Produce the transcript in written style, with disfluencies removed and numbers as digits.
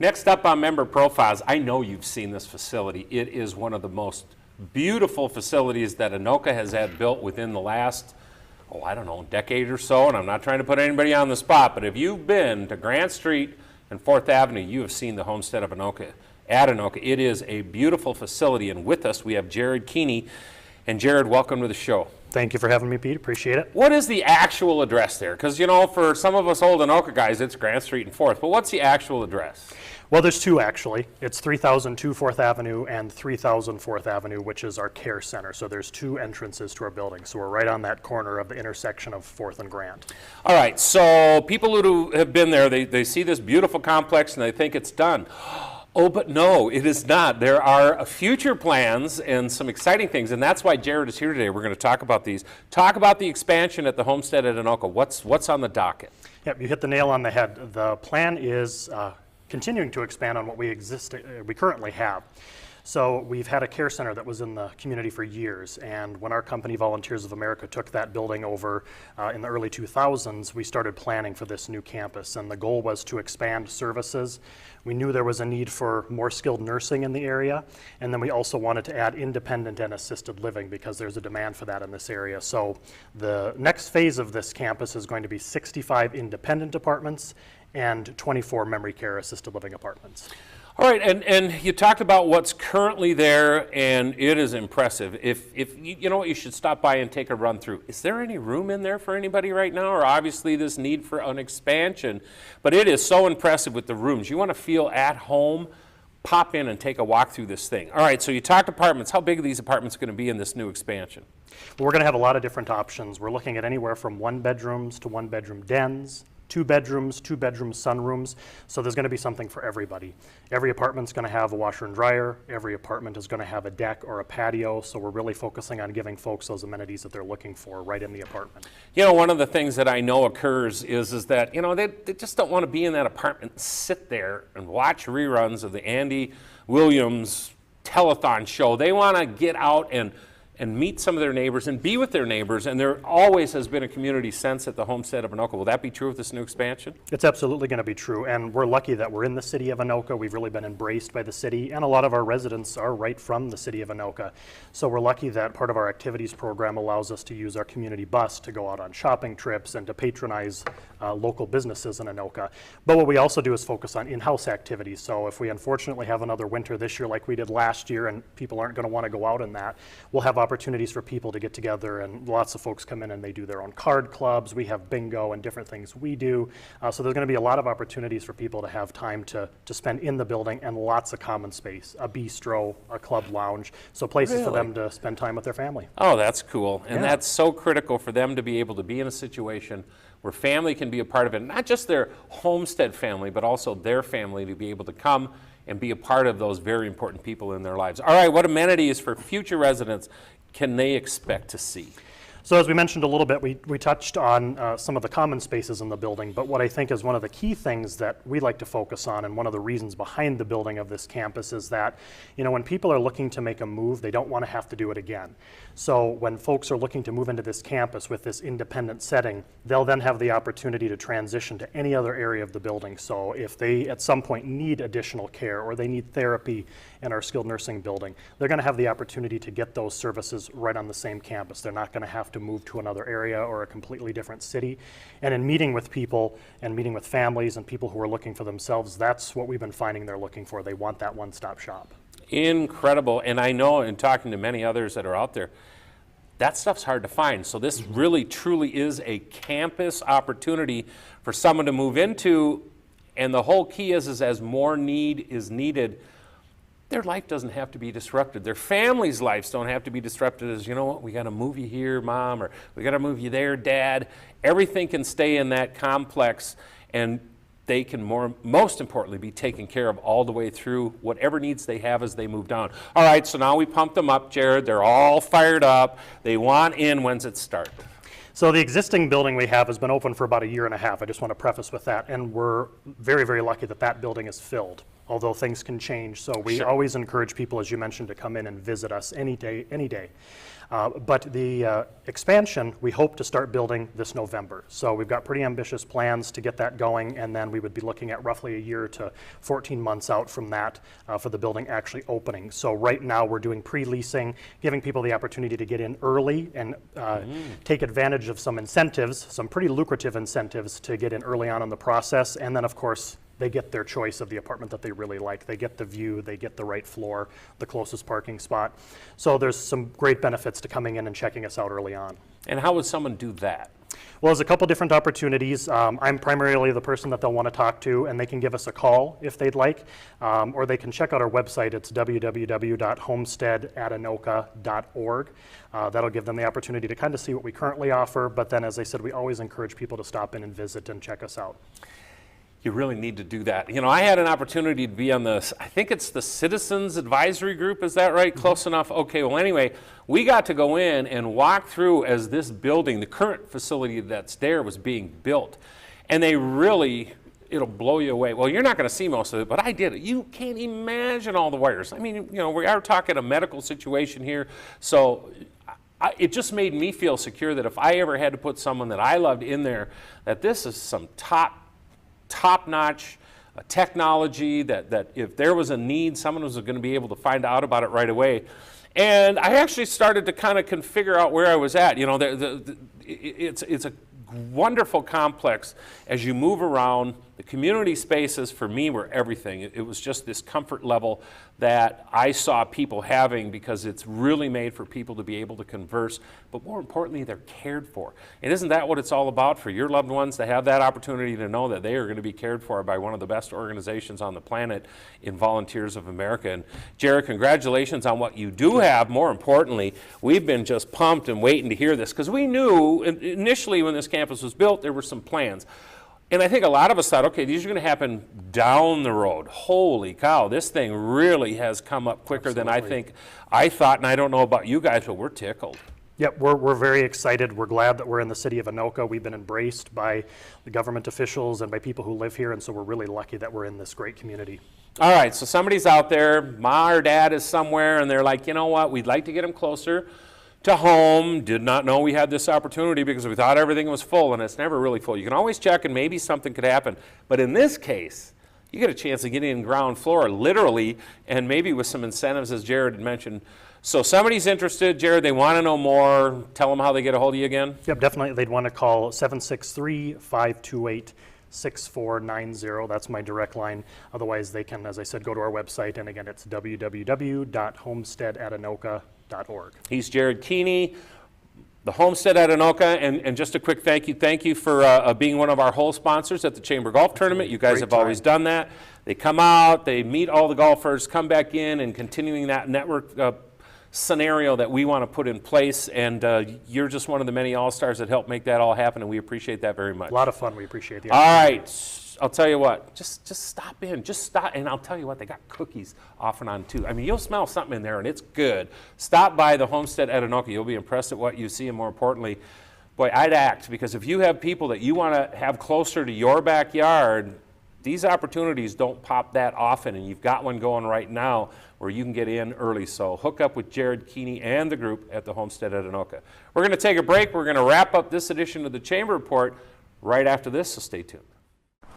Next up on member profiles, I know you've seen this facility. It is one of the most beautiful facilities that Anoka has had built within the last, I don't know, decade or so, and I'm not trying to put anybody on the spot, but if you've been to Grant Street and 4th Avenue, you have seen the Homestead of Anoka. At Anoka, it is a beautiful facility, and with us we have Jared Keeney. And Jared, welcome to the show. Thank you for having me, Pete. Appreciate it. What is the actual address there? Because, you know, for some of us old Anoka guys, it's Grant Street and 4th, but what's the actual address? Well, there's two actually. It's 3002 4th Avenue and 3000 4th Avenue, which is our care center. So there's two entrances to our building. So we're right on that corner of the intersection of 4th and Grant. All right, so people who have been there, they see this beautiful complex and they think it's done. Oh, but no, it is not. There are future plans and some exciting things, and that's why Jared is here today. We're going to talk about these. Talk about the expansion at the Homestead at Anoka. What's on the docket? Yep, you hit the nail on the head. The plan is continuing to expand on what we currently have. So we've had a care center that was in the community for years, and when our company, Volunteers of America, took that building over in the early 2000s, we started planning for this new campus, and the goal was to expand services. We knew there was a need for more skilled nursing in the area, and then we also wanted to add independent and assisted living because there's a demand for that in this area. So the next phase of this campus is going to be 65 independent apartments and 24 memory care assisted living apartments. All right, and you talked about what's currently there, and it is impressive. If you know what, you should stop by and take a run through. Is there any room in there for anybody right now, or obviously this need for an expansion? But it is so impressive with the rooms. You want to feel at home, pop in and take a walk through this thing. All right, so you talked apartments. How big are these apartments going to be in this new expansion? Well, we're going to have a lot of different options. We're looking at anywhere from 1-bedrooms to 1-bedroom dens, 2-bedrooms, 2-bedroom sunrooms. So there's going to be something for everybody. Every apartment's going to have a washer and dryer. Every apartment is going to have a deck or a patio. So we're really focusing on giving folks those amenities that they're looking for right in the apartment. You know, one of the things that I know occurs is that, you know, they just don't want to be in that apartment and sit there and watch reruns of the Andy Williams telethon show. They want to get out and meet some of their neighbors and be with their neighbors, and there always has been a community sense at the Homestead of Anoka. Will that be true with this new expansion? It's absolutely going to be true, and we're lucky that we're in the city of Anoka. We've really been embraced by the city, and a lot of our residents are right from the city of Anoka. So we're lucky that part of our activities program allows us to use our community bus to go out on shopping trips and to patronize local businesses in Anoka. But what we also do is focus on in-house activities. So if we unfortunately have another winter this year like we did last year and people aren't going to want to go out in that, we'll have opportunities for people to get together, and lots of folks come in and they do their own card clubs. We have bingo and different things we do. So there's going to be a lot of opportunities for people to have time to spend in the building, and lots of common space, a bistro, a club lounge, so places for them to spend time with their family. Oh, that's cool. And that's so critical for them to be able to be in a situation where family can be a part of it, not just their Homestead family, but also their family to be able to come and be a part of those very important people in their lives. All right, what amenities for future residents can they expect to see? So as we mentioned a little bit, we touched on some of the common spaces in the building, but what I think is one of the key things that we like to focus on, and one of the reasons behind the building of this campus, is that, you know, when people are looking to make a move, they don't want to have to do it again. So when folks are looking to move into this campus with this independent setting, they'll then have the opportunity to transition to any other area of the building. So if they at some point need additional care or they need therapy in our skilled nursing building, they're going to have the opportunity to get those services right on the same campus. They're not going to have to move to another area or a completely different city. And in meeting with people and meeting with families and people who are looking for themselves, that's what we've been finding they're looking for. They want that one-stop shop. Incredible. And I know, in talking to many others that are out there, that stuff's hard to find. So this really truly is a campus opportunity for someone to move into, and the whole key is as more need is needed, their life doesn't have to be disrupted. Their families' lives don't have to be disrupted as, you know what, we got to move you here, Mom, or we got to move you there, Dad. Everything can stay in that complex, and they can most importantly be taken care of all the way through whatever needs they have as they move down. All right, so now we pumped them up, Jared. They're all fired up. They want in. When's it start? So the existing building we have has been open for about 1.5 years. I just want to preface with that, and we're very, very lucky that that building is filled. although things can change. So we Sure. always encourage people, as you mentioned, to come in and visit us any day, any day. But the expansion, we hope to start building this November. So we've got pretty ambitious plans to get that going, and then we would be looking at roughly a year to 14 months out from that for the building actually opening. So right now we're doing pre-leasing, giving people the opportunity to get in early and take advantage of some incentives, some pretty lucrative incentives to get in early on in the process. And then of course, they get their choice of the apartment that they really like. They get the view, they get the right floor, the closest parking spot. So there's some great benefits to coming in and checking us out early on. And how would someone do that? Well, there's a couple different opportunities. I'm primarily the person that they'll want to talk to, and they can give us a call if they'd like, or they can check out our website. It's www.homesteadatanoka.org. That'll give them the opportunity to kind of see what we currently offer, but then, as I said, we always encourage people to stop in and visit and check us out. You really need to do that. You know, I had an opportunity to be on the, I think it's the Citizens Advisory Group, is that right? Close enough? Okay, well anyway, we got to go in and walk through as this building, the current facility that's there, was being built. And they really, it'll blow you away. Well, you're not going to see most of it, but I did it. You can't imagine all the wires. I mean, you know, we are talking a medical situation here, so it just made me feel secure that if I ever had to put someone that I loved in there, that this is some top-notch technology, that if there was a need, someone was going to be able to find out about it right away. And I actually started to kind of figure out where I was at. You know, it's a wonderful complex as you move around. The community spaces for me were everything. It was just this comfort level that I saw people having, because it's really made for people to be able to converse, but more importantly, they're cared for. And isn't that what it's all about, for your loved ones to have that opportunity to know that they are going to be cared for by one of the best organizations on the planet in Volunteers of America? And Jared, congratulations on what you do have. More importantly, we've been just pumped and waiting to hear this, because we knew initially when this campus was built, there were some plans. And I think a lot of us thought, okay, these are going to happen down the road. Holy cow, this thing really has come up quicker than I thought, and I don't know about you guys, but we're tickled. Yep, we're very excited. We're glad that we're in the city of Anoka. We've been embraced by the government officials and by people who live here, and so we're really lucky that we're in this great community. All right, so somebody's out there, ma or dad is somewhere, and they're like, you know what, we'd like to get them closer to home. Did not know we had this opportunity because we thought everything was full, and it's never really full. You can always check and maybe something could happen. But in this case, you get a chance to get in ground floor, literally, and maybe with some incentives, as Jared had mentioned. So somebody's interested, Jared, they want to know more. Tell them how they get a hold of you again. Yep, definitely. They'd want to call 763-528-6490. That's my direct line. Otherwise, they can, as I said, go to our website. And again, it's www.homesteadatanoka.org. He's Jared Keeney, the Homestead at Anoka, and just a quick thank you for being one of our whole sponsors at the Chamber Golf Tournament. You guys have always done that. They come out, they meet all the golfers, come back in, and continuing that network scenario that we want to put in place, and you're just one of the many all-stars that help make that all happen, and we appreciate that very much. A lot of fun. We appreciate the All right. I'll tell you what, just stop in, and I'll tell you what, they got cookies off and on too. I mean, you'll smell something in there and it's good. Stop by the Homestead at Anoka. You'll be impressed at what you see, and more importantly, boy, I'd act, because if you have people that you want to have closer to your backyard, these opportunities don't pop that often, and you've got one going right now where you can get in early. So hook up with Jared Keeney and the group at the Homestead at Anoka. We're going to take a break. We're going to wrap up this edition of the Chamber Report right after this, so stay tuned.